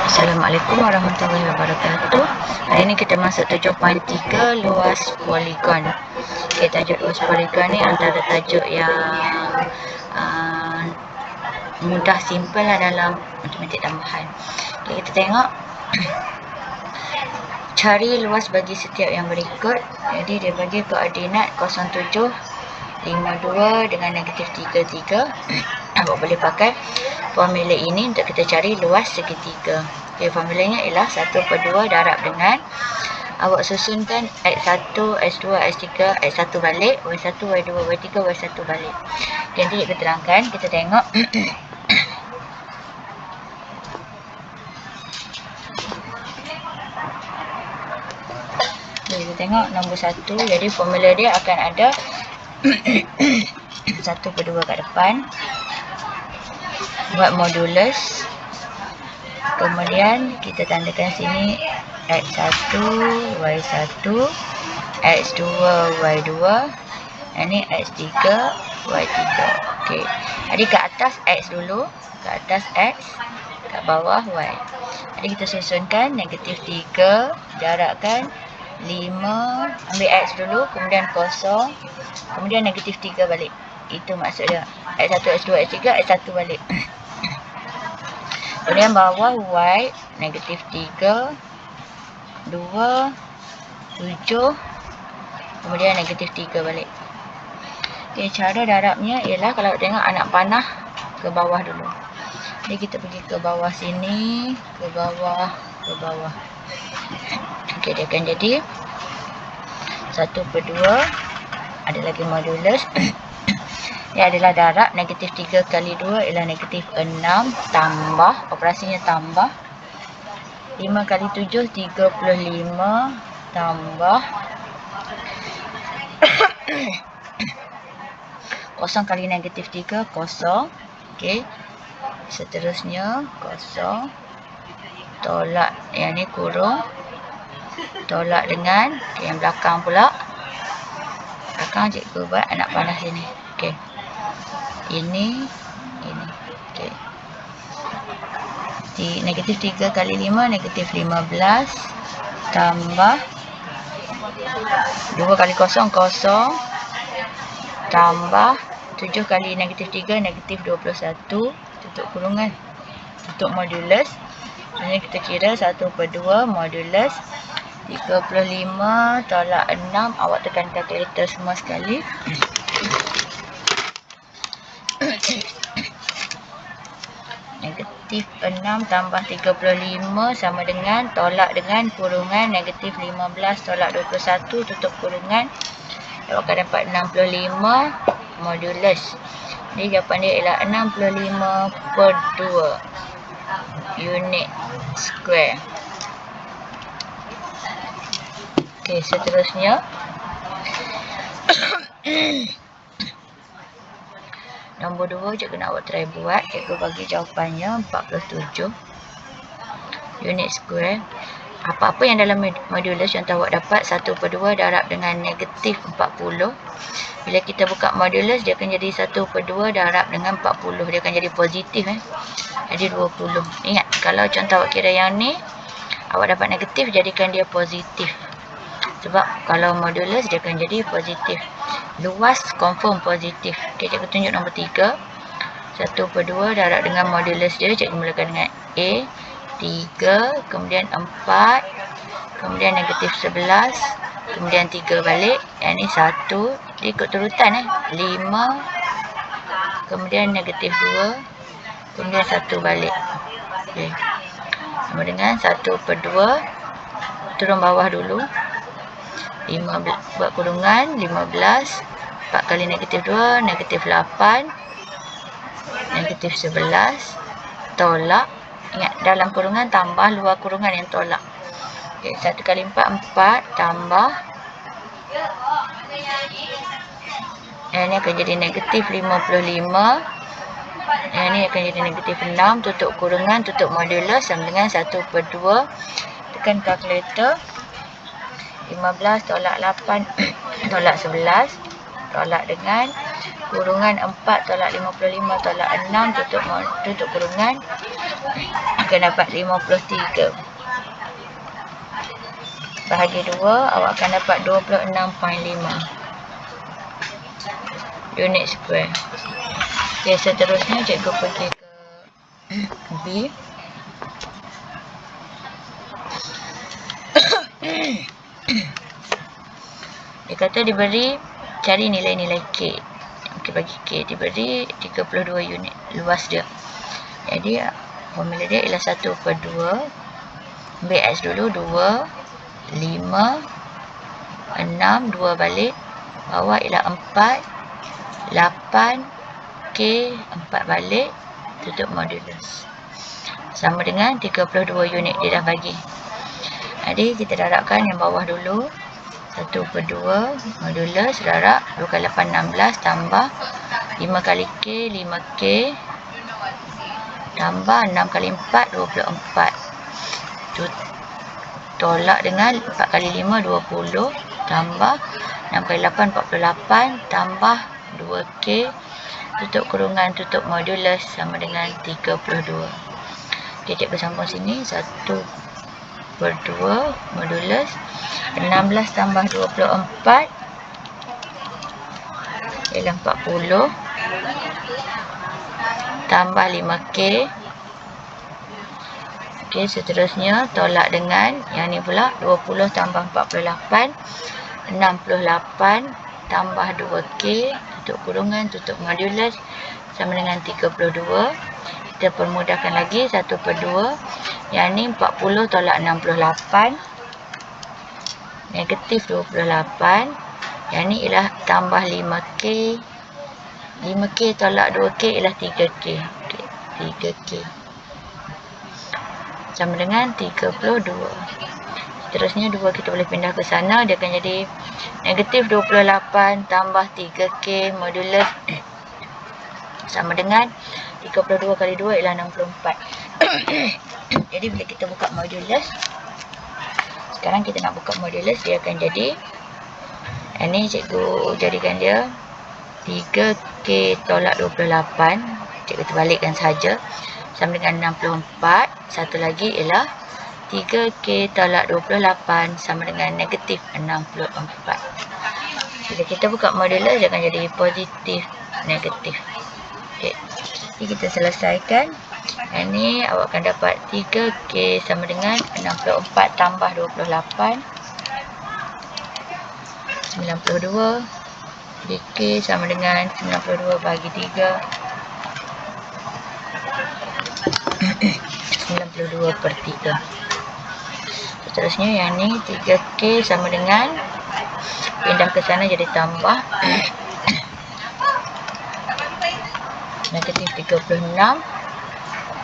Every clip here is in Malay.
Assalamualaikum warahmatullahi wabarakatuh. Hari ini kita masuk 7.3 luas poligon. Okay, tajuk luas poligon ni antara tajuk yang mudah, simple lah dalam matematik tambahan. Okay, kita tengok cari luas bagi setiap yang berikut. Jadi dia bagi koordinat 07, 52 dengan negatif 33. Awak boleh pakai formula ini untuk kita cari luas segitiga. Okay, formulanya ialah 1/2 darab dengan, awak susunkan X1, X2, X3, X1 balik, Y1, Y2, Y3, Y1 balik. Okay, nanti kita terangkan, kita tengok. Okay, kita tengok nombor 1. Jadi formula dia akan ada 1/2 kat depan, buat modulus, kemudian kita tandakan sini X1, Y1, X2, Y2, ini X3, Y3. Okey. Jadi kat atas X dulu, kat atas X, kat bawah Y. Jadi kita susunkan negatif 3, jarakkan 5, ambil X dulu, kemudian kosong, kemudian negatif 3 balik. Itu maksud dia. X1, X2, X3, X1 balik. Kemudian bawah Y, negatif 3, 2, 7, kemudian negatif 3 balik. Okay, cara darabnya ialah kalau tengok anak panah ke bawah dulu. Jadi kita pergi ke bawah sini, ke bawah, ke bawah. Okay, dia akan jadi 1/2, ada lagi modulus. Ia adalah darab negatif 3 kali 2 ialah negatif 6 tambah, operasinya tambah 5 kali 7, 35 tambah 0 kali negatif 3, 0. Okey. Seterusnya 0, tolak yang ni kurung, tolak dengan yang belakang pula. Belakang cikgu buat anak panah sini. Okey. Ini. Okey. Negatif 3 kali 5, negatif 15 tambah 2 kali 0, 0 tambah 7 kali negatif 3, negatif 21, tutup kurungan, tutup modulus. Ini kita kira 1/2 modulus 35 tolak 6. Awak tekan kalkulator semua sekali. Negatif 6 tambah 35 sama dengan, tolak dengan kurungan, negatif 15 tolak 21, tutup kurungan. Awak akan dapat 65 modulus. Jadi jawapan dia ialah 65/2 unit square. Okey, seterusnya nombor 2, cikgu nak awak try buat. Cikgu bagi jawapannya 47 unit square. Apa-apa yang dalam modulus, contoh awak dapat 1/2 darab dengan negatif 40. Bila kita buka modulus, dia akan jadi 1/2 darab dengan 40. Dia akan jadi positif. Jadi 20. Ingat, kalau contoh awak kira yang ni, awak dapat negatif, jadikan dia positif. Sebab kalau modulus, dia akan jadi positif. Luas confirm positif. Okay, cikgu tunjuk nombor 3. 1/2 darab dengan modulus dia. Cikgu mulakan dengan A. 3, kemudian 4, kemudian negatif 11, kemudian 3 balik. Yang ni 1. Dia ikut turutan 5, kemudian negatif 2, kemudian 1 balik. Okay. Sama dengan 1/2. Turun bawah dulu. 15, buat kurungan 15, 4 kali negatif 2, negatif 8, negatif 11, tolak. Ingat, dalam kurungan tambah, luar kurungan yang tolak. Okay, 1 kali 4, 4 tambah. Yang ni akan jadi negatif 55. Yang ni akan jadi negatif 6. Tutup kurungan, tutup modulus sama dengan 1/2. Tekan kalkulator. 15 tolak 8 tolak 11, tolak dengan kurungan 4 tolak 55 tolak 6, tutup kurungan. akan dapat 53. Bahagi 2, awak akan dapat 26.5 unit square. Okay, seterusnya cikgu pergi ke B. Dia kata diberi cari nilai-nilai K. Okey, bagi K diberi 32 unit luas dia. Jadi formula dia ialah 1/2. Ambil X dulu, 2, 5, 6, 2 balik. Bawah ialah 4, 8, K, 4 balik, tutup modulus. Sama dengan 32 unit dia dah bagi. Jadi kita darabkan yang bawah dulu. 1/2 modulus darab 2 kali 8 16 tambah 5 kali K 5K tambah 6 kali 4 24. Tolak dengan 4 kali 5 20 tambah 6 kali 8 48 tambah 2K tutup kurungan tutup modulus sama dengan 32. Okey, cikgu sambung sini. 1/2 modulus 16 tambah 24 ialah 40 tambah 5K. Okey, seterusnya tolak dengan yang ni pula 20 tambah 48 68 tambah 2K tutup kurungan tutup modulus sama dengan 32. Kita permudahkan lagi. 1/2 yang ni 40 tolak 68 negatif 28. Yang ni ialah tambah 5K. 5K tolak 2K ialah 3K. Okay, 3K. Sama dengan 32. Seterusnya 2 kita boleh pindah ke sana. Dia akan jadi negatif 28 tambah 3K modulus sama dengan 32 kali 2 ialah 64. Jadi bila kita buka modulus, sekarang kita nak buka modulus, dia akan jadi, ini cikgu jadikan dia 3K tolak 28. Cikgu terbalikkan saja. Sama dengan 64. Satu lagi ialah 3K tolak 28 sama dengan negatif 64. Bila kita buka modulus, dia akan jadi positif negatif. Okey. Jadi kita selesaikan. Ini awak akan dapat 3K sama dengan 64 tambah 28 92. K sama dengan 92 bagi 3 92/3. Seterusnya yang ni 3K sama dengan pindah ke sana jadi tambah negatif 36.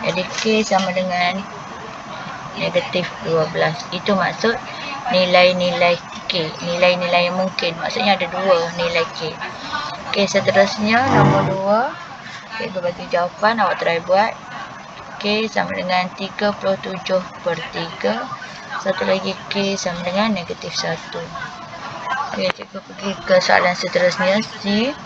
Jadi K sama dengan negatif 12. Itu maksud nilai-nilai K. Nilai-nilai yang mungkin. Maksudnya ada 2 nilai K. Okey, seterusnya nombor 2. Cikgu bagi jawapan, awak try buat. K sama dengan 37/3. Satu lagi K sama dengan negatif 1. Okey, cikgu pergi ke soalan seterusnya. C.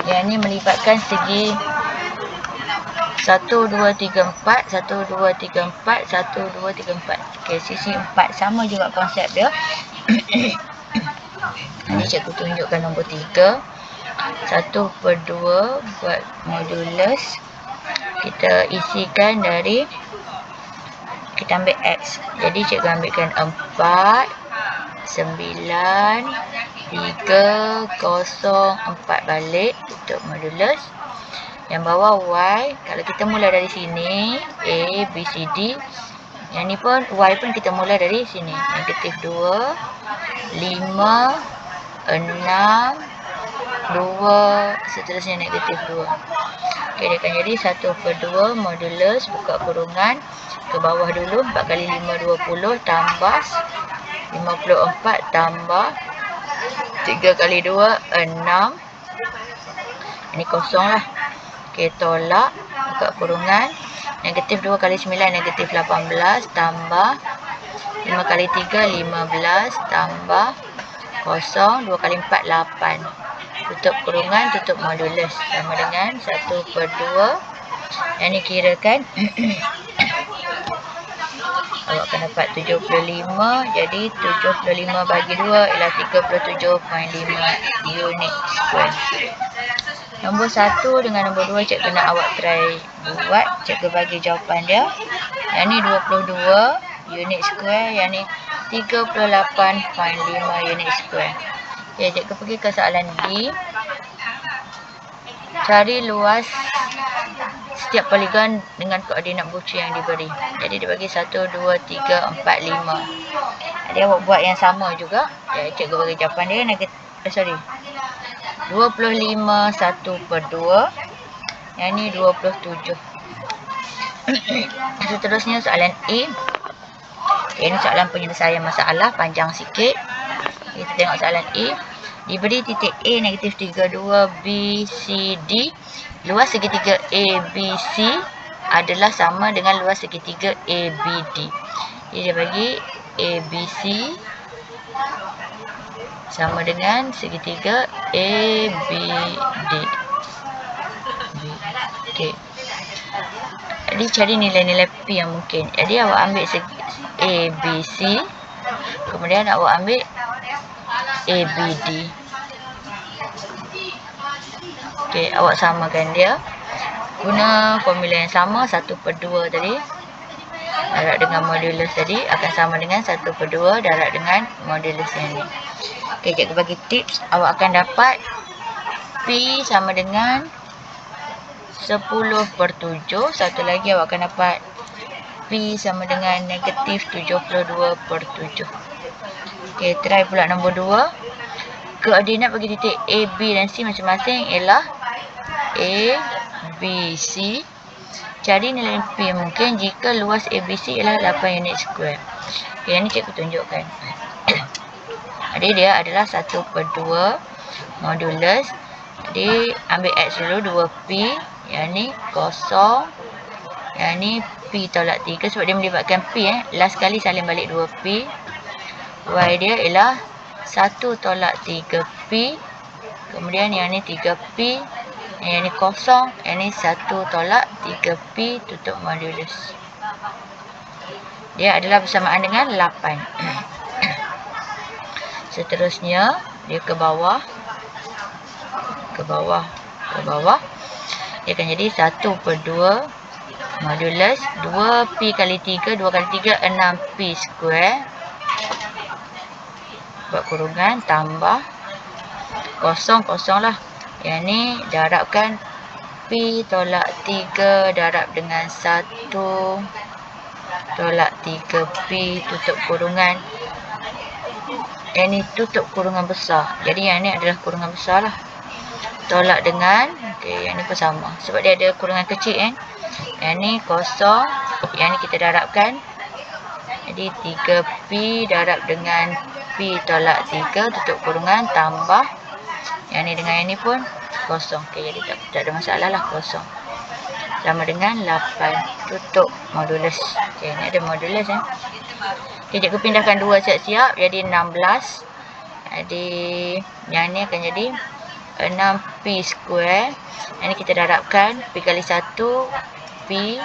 Yang ni melibatkan segi 1, 2, 3, 4. 1, 2, 3, 4. 1, 2, 3, 4. Okey, sisi 4 sama juga konsep dia. Ini cikgu tunjukkan nombor 3. 1/2 buat modulus. Kita isikan dari, kita ambil X. Jadi cikgu ambilkan 4, 9, 3, 0, 4 balik. Tutup modulus. Yang bawah Y, kalau kita mula dari sini, A, B, C, D. Yang ni pun, Y pun kita mula dari sini. Negatif 2, 5, 6, 2, seterusnya negatif 2. Okey, dia akan jadi 1/2 modulus, buka kurungan. Ke bawah dulu, 4 kali 5, 20 tambah 54 tambah 3 kali 2, 6. Ini kosong lah. Okey, tolak, buka kurungan. Negatif 2 kali 9, negatif 18 tambah 5 kali 3, 15 tambah kosong, 2 kali 4, 8. Tutup kurungan, tutup modulus. Sama dengan 1/2 Yang ni kirakan awak akan dapat 75. Jadi 75 bagi 2 ialah 37.5 unit square. Nombor 1 dengan nombor 2 cikgu nak awak try buat. Cikgu bagi jawapan dia. Yang ni 22 unit square. Yang ni 38.5 unit square. Okay, cikgu pergi ke soalan D. Cari luas setiap poligon dengan koordinat bucu yang diberi. Jadi dia bagi 1, 2, 3, 4, 5. Dia awak buat yang sama juga. Ya, cikgu bagi jawapan dia negatif. 25 1/2. Yang ni 27. Seterusnya soalan A. Ini soalan penyelesaian masalah, panjang sikit. Kita tengok soalan A. Diberi titik A negatif 32 B, C, D. Luas segitiga ABC adalah sama dengan luas segitiga ABD. Jadi dia bagi ABC sama dengan segitiga ABD. Okey. Jadi cari nilai-nilai P yang mungkin. Jadi awak ambil ABC, kemudian awak ambil ABD. Okey, awak samakan dia. Guna formula yang sama, 1/2 tadi. Darab dengan modulus tadi akan sama dengan 1/2 darab dengan modulus yang ni. Okey, cikgu bagi tips. Awak akan dapat P sama dengan 10/7. Satu lagi awak akan dapat P sama dengan negatif 72/7. Okey, try pula nombor 2. Koordinat bagi titik A, B dan C masing-masing ialah A, B, C. Cari nilai P mungkin jika luas ABC ialah 8 unit square. Okay, yang ni cikgu tunjukkan. Jadi dia adalah 1/2 modulus. Jadi ambil X dulu 2P. Yang ni kosong. Yang ni P tolak 3 sebab dia melibatkan P. Last kali salin balik 2P. Y dia ialah 1 tolak 3P. Kemudian yang ni 3P. Yang ni kosong. Yang ni 1 tolak 3P tutup modulus. Dia adalah bersamaan dengan 8. Seterusnya dia ke bawah. Ke bawah. Dia akan jadi 1/2 modulus 2P kali 3. 2 kali 3 6P square. Buat kurungan tambah kosong lah. Yang ni darabkan P tolak 3 darab dengan 1 tolak 3P tutup kurungan. Yang ni tutup kurungan besar. Jadi yang ni adalah kurungan besar lah. Tolak dengan, okay, yang ni pun sama. Sebab dia ada kurungan kecil kan. Yang ni kosong. Yang ni kita darabkan. Jadi 3P darab dengan P tolak 3 tutup kurungan tambah. Yang ni dengan yang ni pun kosong. Okay, jadi tak ada masalah lah, kosong. Sama dengan 8 tutup modulus. Okay, ni ada modulus Okay, cikgu pindahkan 2 siap-siap. Jadi 16. Jadi yang ni akan jadi 6P square. Yang ni kita darabkan P kali 1 P.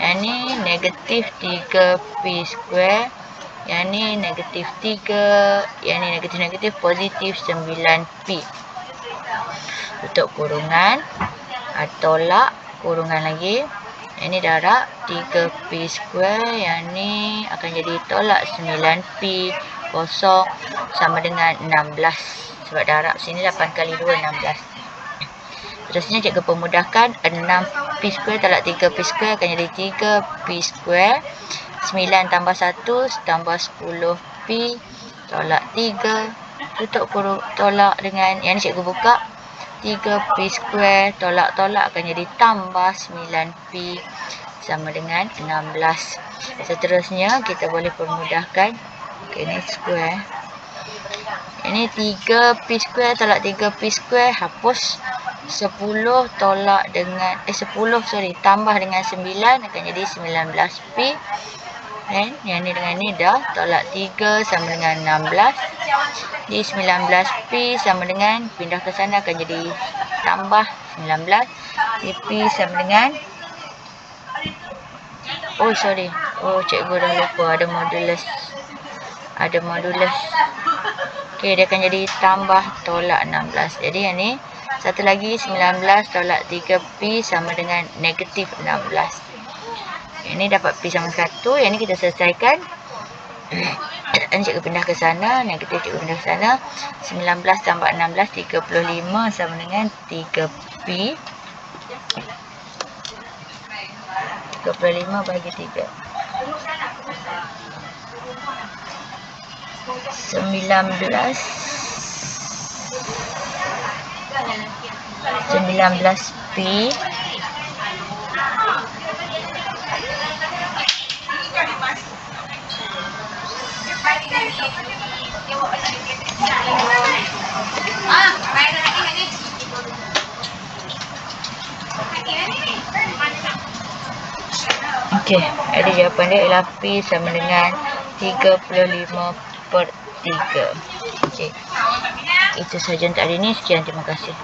Yang ni negatif 3P square. Yang ni negatif 3. Yang ni negatif positif 9P. Tutup kurungan. Tolak kurungan lagi. Yang ni darab 3P square. Yang ni akan jadi tolak 9P. Kosong sama dengan 16. Sebab darab sini 8 kali 2 16. Terusnya cikgu pemudahkan 6P square tolak 3P square akan jadi 3P square. 9 tambah 1 tambah 10P tolak 3. Tutup tolak dengan yang ni cikgu buka. 3P square tolak-tolak akan jadi tambah 9P sama dengan 16. Seterusnya kita boleh permudahkan. Okay, ni square. Ini 3P square tolak 3P square hapus. 10 tolak dengan 10 tambah dengan 9 akan jadi 19P. Dan yang ni dengan ni dah tolak 3 sama dengan 16. Jadi 19P sama dengan pindah ke sana akan jadi tambah 19. Jadi P sama dengan Oh, sorry. Oh, cikgu dah lupa ada modulus. Ada modulus. Okey, dia akan jadi tambah tolak 16. Jadi yang ni, satu lagi 19 tolak 3P sama dengan negatif 16. Yang ni dapat P sama 1. Yang ni kita selesaikan. Ini cikgu pindah ke sana. Negatif cikgu pindah ke sana. 19 tambah 16, 35 sama dengan 3P. 35 bagi 3. 19P Okey, ada jawapan dia ialah P sama dengan 35/3. Okey. Itu sahaja untuk hari ini. Sekian, terima kasih.